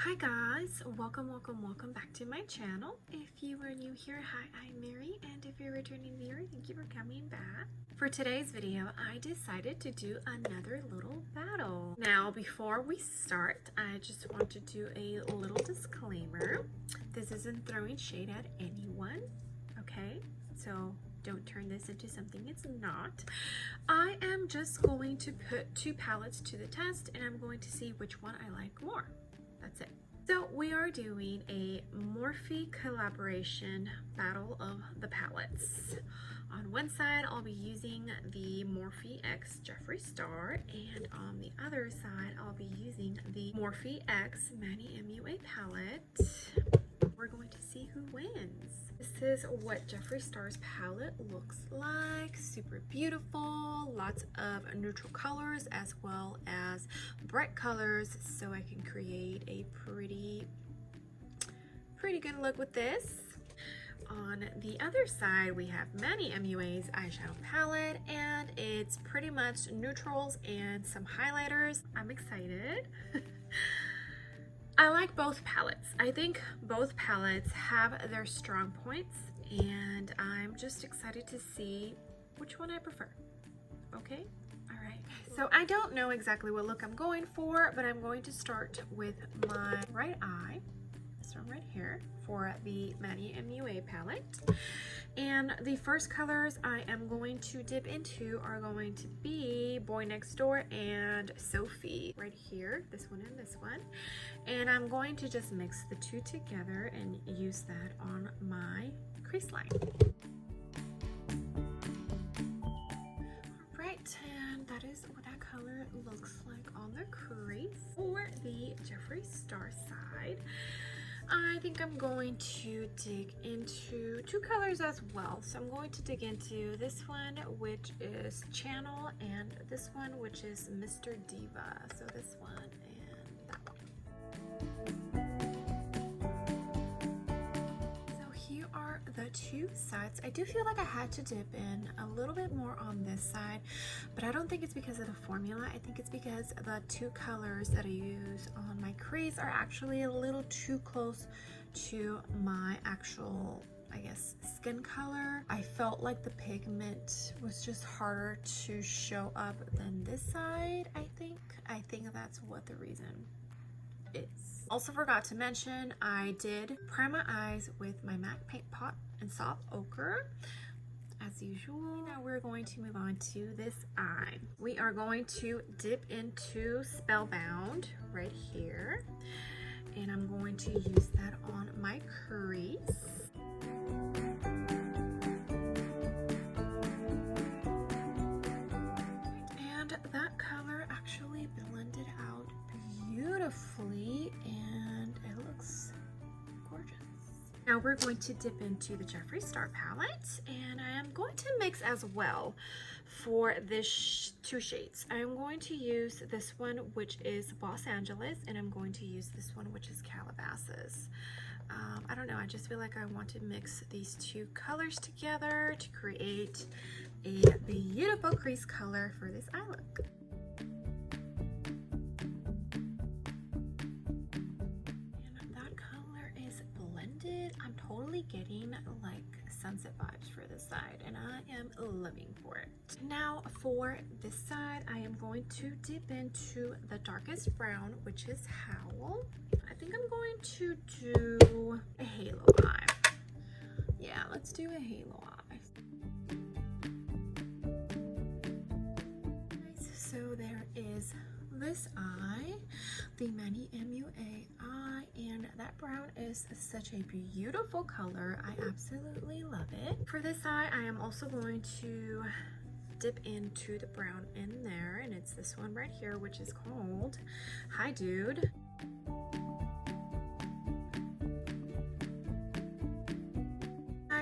Hi guys, welcome back to my channel. If you are new here, hi, I'm Mary, and if you're a returning viewer, thank you for coming back. For today's video, I decided to do another little battle. Now, before we start, I just want to do a little disclaimer. This isn't throwing shade at anyone, okay? So don't turn this into something it's not. I am just going to put two palettes to the test, and I'm going to see which one I like more. That's it. So we are doing a Morphe collaboration battle of the palettes. On one side, I'll be using the Morphe X Jeffree Star, and on the other side, I'll be using the Morphe X Manny MUA palette. We're going to see who wins. This is what Jeffree Star's palette looks like. Super beautiful, lots of neutral colors as well as bright colors, so I can create a pretty good look with this. On the other side, we have Manny MUA's eyeshadow palette, and it's pretty much neutrals and some highlighters. I'm excited. I like both palettes. I think both palettes have their strong points, and I'm just excited to see which one I prefer. Okay? All right. So I don't know exactly what look I'm going for, but I'm going to start with my right eye, this one right here, for the Manny MUA palette. And the first colors I am going to dip into are going to be Boy Next Door and Sophie, right here, this one and this one. And I'm going to just mix the two together and use that on my crease line. Alright, and that is what that color looks like on the crease. For the Jeffree Star side, I think I'm going to dig into two colors as well. So I'm going to dig into this one, which is Channel, and this one, which is Mr. Diva. So this one and that one. So here are the two sides. I do feel like I had to dip in a little bit more on this side, but I don't think it's because of the formula. I think it's because the two colors that I use on my crease are actually a little too close to my actual, I guess, skin color. I felt like the pigment was just harder to show up than this side, I think. I think that's what the reason is. Also forgot to mention, I did prime my eyes with my MAC paint pot in soft ochre as usual. Now we're going to move on to this eye. We are going to dip into Spellbound right here, and I'm going to use that on my crease. And that color actually blended out beautifully, and it looks gorgeous. Now we're going to dip into the Jeffree Star palette, and I am going to mix as well for this two shades. I am going to use this one, which is Los Angeles, and I'm going to use this one, which is Calabasas. I don't know, I just feel like I want to mix these two colors together to create a beautiful crease color for this eye look. I'm totally getting like sunset vibes for this side, and I am living for it. Now for this side, I am going to dip into the darkest brown, which is Howl. I think I'm going to do a halo eye. Yeah, let's do a halo eye. Nice. So there is this eye, the Manny MUA eye, and that brown is such a beautiful color. I absolutely love it. For this eye, I am also going to dip into the brown in there, and it's this one right here, which is called Hi Dude.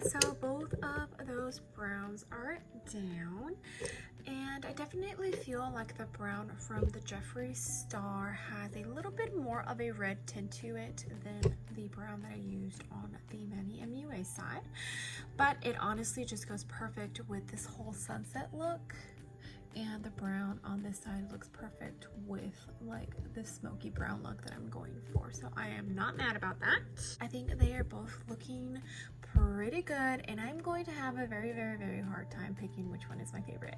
So both of those browns are down, and I definitely feel like the brown from the Jeffree Star has a little bit more of a red tint to it than the brown that I used on the Manny MUA side, but it honestly just goes perfect with this whole sunset look. and the brown on this side looks perfect with like the smoky brown look that I'm going for. So I am not mad about that. I think they are both looking pretty good, and I'm going to have a very hard time picking which one is my favorite.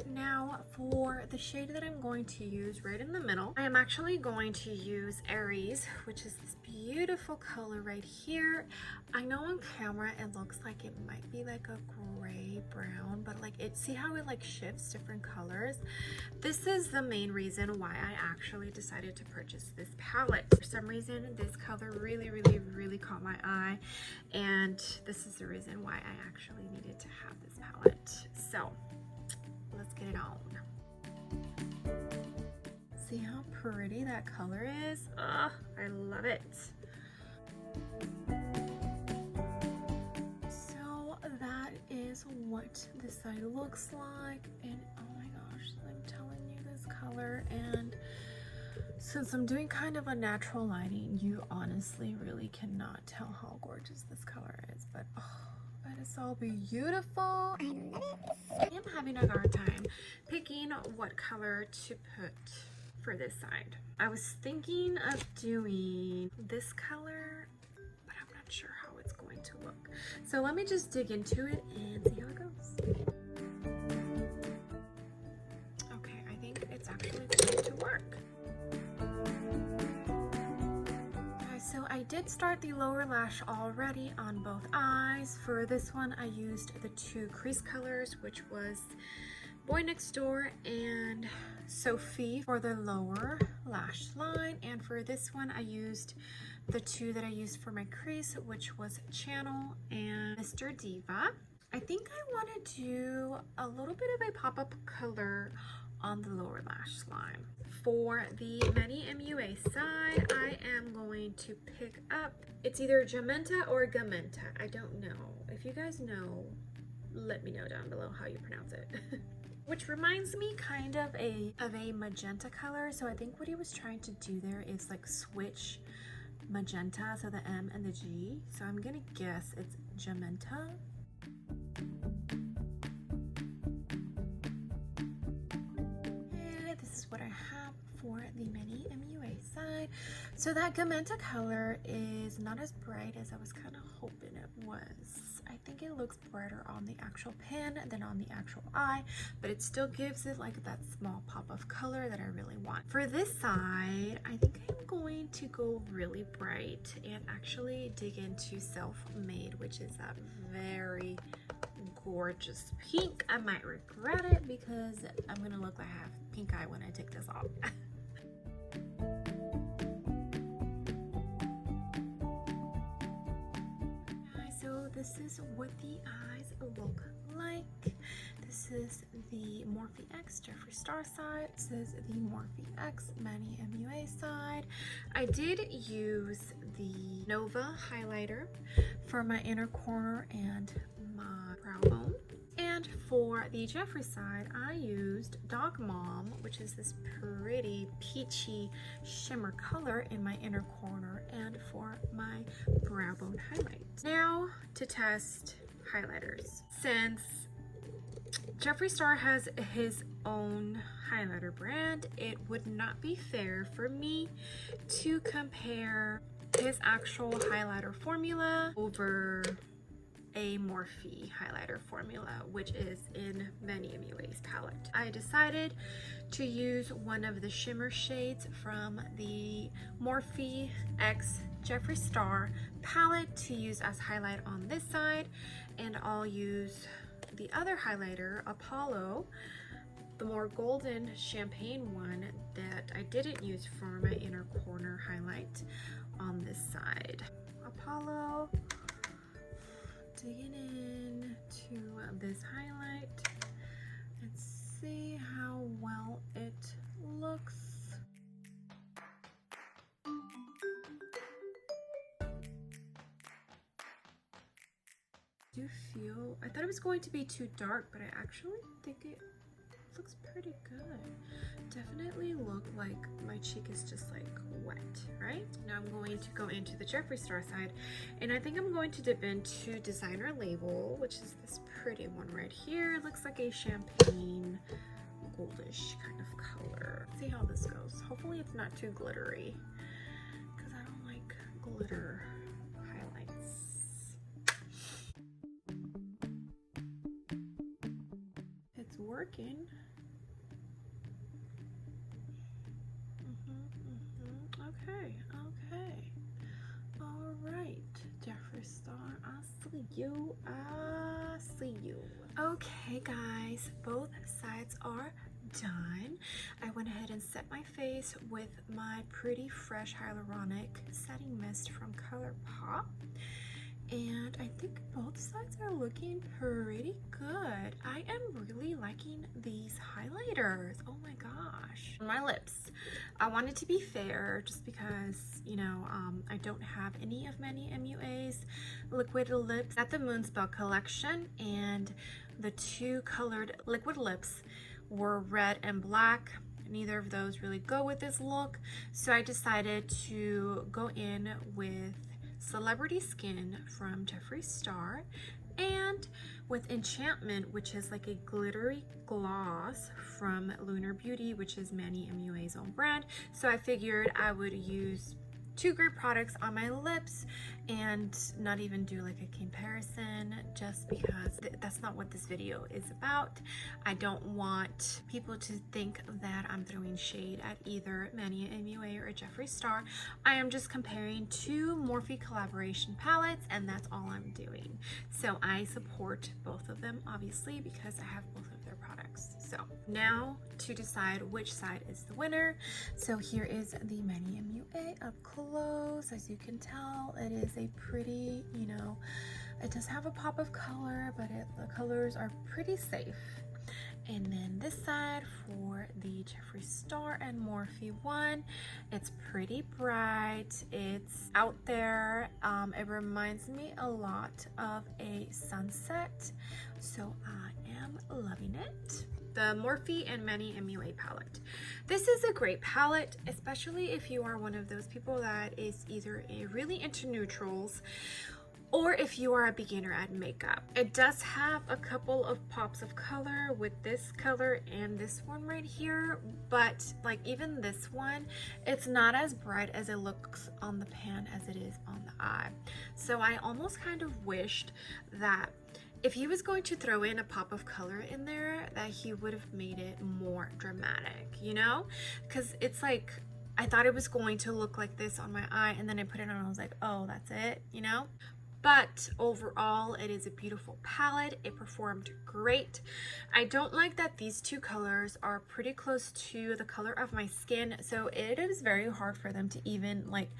Now for the shade that I'm going to use right in the middle, I am actually going to use Aries, which is this beautiful color right here. I know on camera it looks like it might be like a gray brown, but like see how it like shifts different colors? This is the main reason why I actually decided to purchase this palette. For some reason this color really caught my eye, and this is the reason why I actually needed to have this palette. So let's get it on. See how pretty that color is? Oh, I love it. So that is what this side looks like, and oh my gosh, I'm telling you, this color, and since I'm doing kind of a natural lighting, you honestly really cannot tell how gorgeous this color is, but oh, it is so beautiful. I love it. I am having a hard time picking what color to put for this side. I was thinking of doing this color, but I'm not sure how it's going to look. So let me just dig into it and see how it goes. Okay, I think it's actually going to work. So I did start the lower lash already on both eyes. For this one, I used the two crease colors, which was Boy Next Door and Sophie for the lower lash line. And for this one, I used the two that I used for my crease, which was Channel and Mr. Diva. I think I want to do a little bit of a pop-up color on the lower lash line. For the Manny MUA side, I am going to pick up, it's either Jamenta or Gamenta. I don't know. If you guys know, let me know down below how you pronounce it. Which reminds me kind of a magenta color. So I think what he was trying to do there is like switch magenta, so the M and the G. So I'm gonna guess it's Jamenta. This is what I have for the Manny MUA side. So that Gamenta color is not as bright as I was kind of hoping it was. I think it looks brighter on the actual pen than on the actual eye, but it still gives it like that small pop of color that I really want. For this side, I think I'm going to go really bright and actually dig into Self-Made, which is that very gorgeous pink. I might regret it because I'm gonna look like I have pink eye when I take this off. So this is what the eyes look like. This is the Morphe X Jeffree Star side. This is the Morphe X Manny MUA side. I did use the Nova highlighter for my inner corner and my brow bone. And for the Jeffree side, I used Dog Mom, which is this pretty peachy shimmer color in my inner corner and for my brow bone highlight. Now to test highlighters. Since Jeffree Star has his own highlighter brand, it would not be fair for me to compare his actual highlighter formula over a Morphe highlighter formula, which is in Manny MUA's palette. I decided to use one of the shimmer shades from the Morphe X Jeffree Star palette to use as highlight on this side, and I'll use the other highlighter, Apollo, the more golden champagne one that I didn't use for my inner corner highlight, on this side. Apollo, digging in to this highlight and see how well it looks. I thought it was going to be too dark, but I actually think it looks pretty good. Definitely look like my cheek is just like wet, right? Now I'm going to go into the Jeffree Star side, and I think I'm going to dip into Designer Label, which is this pretty one right here. It looks like a champagne goldish kind of color. See how this goes. Hopefully it's not too glittery because I don't like glitter highlights. It's working. Okay. All right, Jeffree Star, I see you. I see you. Okay, guys, both sides are done. I went ahead and set my face with my pretty fresh hyaluronic setting mist from ColourPop. And I think both sides are looking pretty good. I am really liking these highlighters. Oh my gosh. My lips, I wanted to be fair just because, you know, I don't have any of Manny MUA's liquid lips at the Moonspell collection, and the two colored liquid lips were red and black. Neither of those really go with this look, so I decided to go in with Celebrity Skin from Jeffree Star and with Enchantment, which is like a glittery gloss from Lunar Beauty, which is Manny MUA's own brand. So I figured I would use two great products on my lips and not even do like a comparison, just because that's not what this video is about. I don't want people to think that I'm throwing shade at either Manny MUA or Jeffree Star. I am just comparing two Morphe collaboration palettes, and that's all I'm doing. So I support both of them, obviously, because I have both of their products. So now to decide which side is the winner. So here is the Manny MUA up close. As you can tell, it is a pretty, you know, it does have a pop of color, but the colors are pretty safe. And then this side for the Jeffree Star and Morphe one, it's pretty bright, it's out there. It reminds me a lot of a sunset, so I am loving it. The Morphe and Manny MUA palette. This is a great palette, especially if you are one of those people that is either really into neutrals or if you are a beginner at makeup. It does have a couple of pops of color with this color and this one right here, but like even this one, it's not as bright as it looks on the pan as it is on the eye. So I almost kind of wished that if he was going to throw in a pop of color in there, that he would have made it more dramatic, you know? Because it's like, I thought it was going to look like this on my eye, and then I put it on and I was like, oh, that's it, you know? But overall, it is a beautiful palette. It performed great. I don't like that these two colors are pretty close to the color of my skin, so it is very hard for them to even like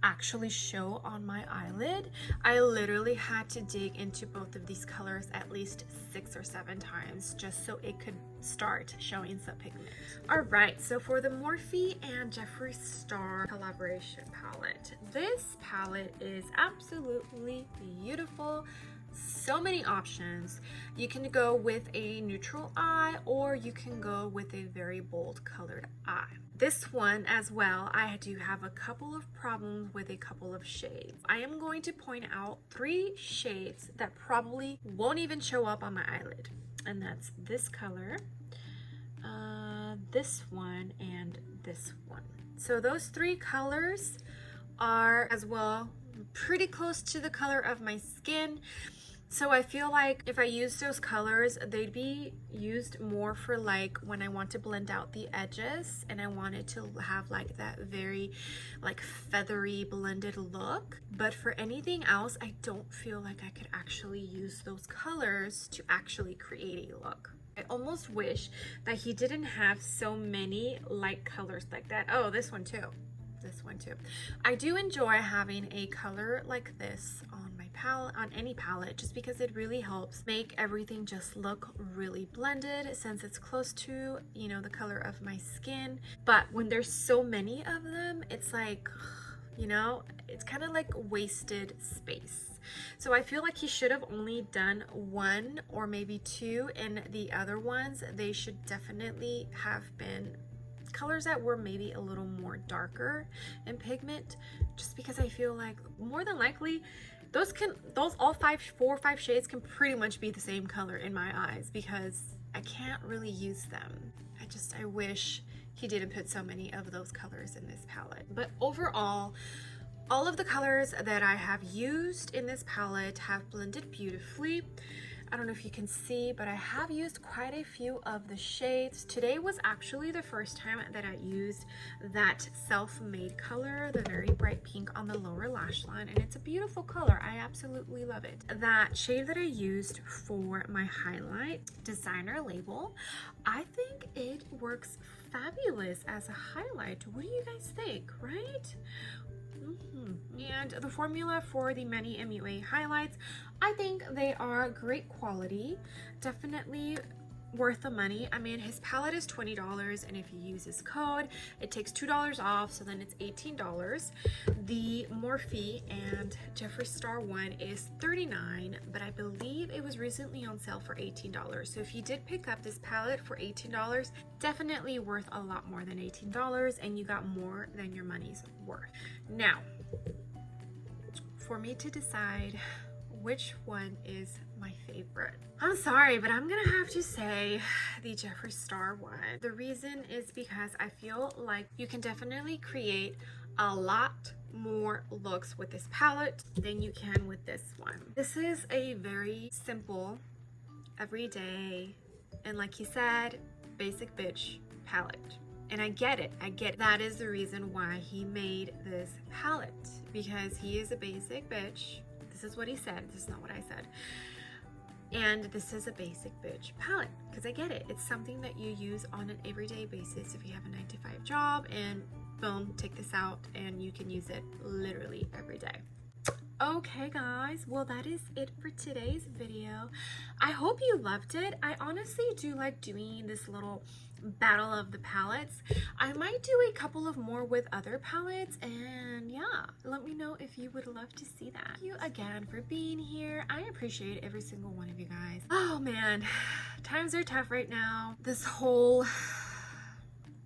actually show on my eyelid. I literally had to dig into both of these colors at least 6 or 7 times just so it could start showing some pigment. All right, so for the Morphe and Jeffree Star collaboration palette, this palette is absolutely beautiful. So many options. You can go with a neutral eye, or you can go with a very bold colored eye. This one as well, I do have a couple of problems with a couple of shades. I am going to point out 3 shades that probably won't even show up on my eyelid, and that's this color, this one, and this one. So those 3 colors are as well pretty close to the color of my skin. So I feel like if I use those colors, they'd be used more for like when I want to blend out the edges and I want it to have like that very like feathery blended look. But for anything else, I don't feel like I could actually use those colors to actually create a look. I almost wish that he didn't have so many light colors like that. Oh, this one too. This one too. I do enjoy having a color like this on my palette, on any palette, just because it really helps make everything just look really blended since it's close to, you know, the color of my skin. But when there's so many of them, it's like, you know, it's kind of like wasted space. So I feel like he should have only done 1 or maybe 2, and the other ones, they should definitely have been colors that were maybe a little more darker in pigment, just because I feel like more than likely those all 4 or 5 shades can pretty much be the same color in my eyes, because I can't really use them. I I wish he didn't put so many of those colors in this palette. But overall, all of the colors that I have used in this palette have blended beautifully. I don't know if you can see, but I have used quite a few of the shades. Today was actually the first time that I used that self-made color, the very bright pink on the lower lash line, and it's a beautiful color. I absolutely love it. That shade that I used for my highlight, Designer Label, I think it works fabulous as a highlight. What do you guys think, right? And the formula for the Manny MUA highlights, I think they are great quality, definitely worth the money. I mean, his palette is $20, and if you use his code, it takes $2 off, so then it's $18. The Morphe and Jeffree Star one is $39, but I believe it was recently on sale for $18. So if you did pick up this palette for $18, definitely worth a lot more than $18, and you got more than your money's worth. Now, for me to decide which one is my favorite, I'm sorry, but I'm gonna have to say the Jeffree Star one. The reason is because I feel like you can definitely create a lot more looks with this palette than you can with this one. This is a very simple, everyday, and like he said, basic bitch palette. And I get it. That is the reason why he made this palette, because he is a basic bitch. This is what he said. This is not what I said. And this is a basic bitch palette, because I get it. It's something that you use on an everyday basis if you have a 9-to-5 job, and boom, take this out and you can use it literally every day. Okay guys, well that is it for today's video. I hope you loved it. I honestly do like doing this little battle of the palettes. I might do a couple of more with other palettes, and yeah, let me know if you would love to see that. Thank you again for being here. I appreciate every single one of you guys. Oh man, times are tough right now. This whole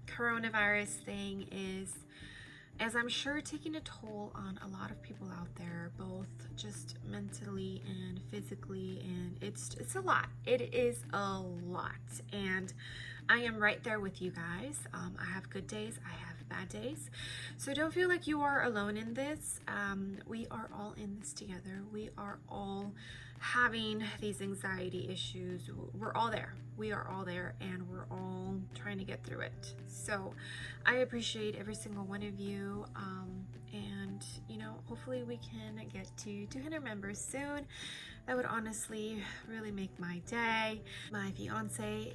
coronavirus thing is, as I'm sure, taking a toll on a lot of people out there, both just mentally and physically, and it's a lot. It is a lot, and I am right there with you guys. I have good days, I have bad days, so don't feel like you are alone in this. We are all in this together. We are all having these anxiety issues. We're all there. We are all there, and we're all trying to get through it. So I appreciate every single one of you, and you know, hopefully we can get to 200 members soon. That would honestly really make my day. My fiance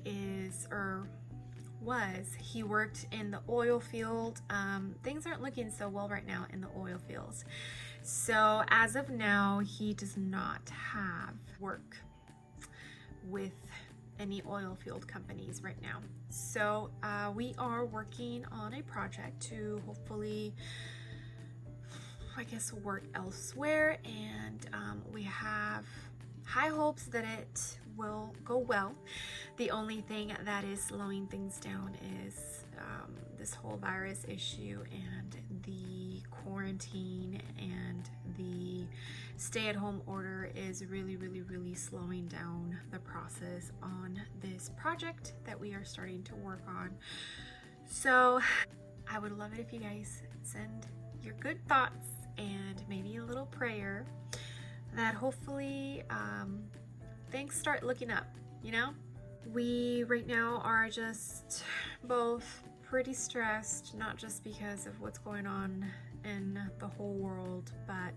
he worked in the oil field. Things aren't looking so well right now in the oil fields. So as of now, he does not have work with any oil field companies right now. So we are working on a project to hopefully, I guess, work elsewhere, and we have high hopes that it will go well. The only thing that is slowing things down is this whole virus issue, and the quarantine and the stay-at-home order is really slowing down the process on this project that we are starting to work on. So I would love it if you guys send your good thoughts and maybe a little prayer that hopefully things start looking up, you know? We right now are just both pretty stressed, not just because of what's going on in the whole world, but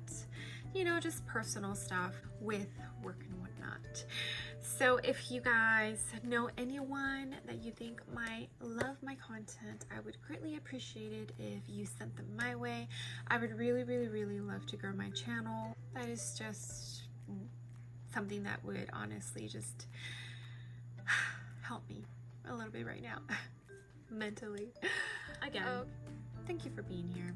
you know, just personal stuff with work and whatnot. So if you guys know anyone that you think might love my content, I would greatly appreciate it if you sent them my way. I would really love to grow my channel. That is just something that would honestly just help me a little bit right now mentally. Again, thank you for being here.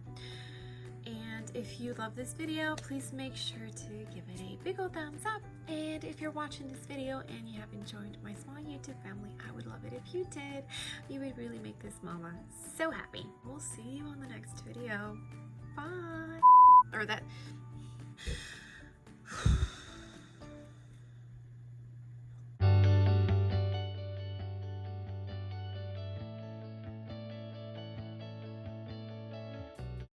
And if you love this video, please make sure to give it a big old thumbs up. And if you're watching this video and you have enjoyed my small YouTube family, I would love it if you did. You would really make this mama so happy. We'll see you on the next video. Bye. Or that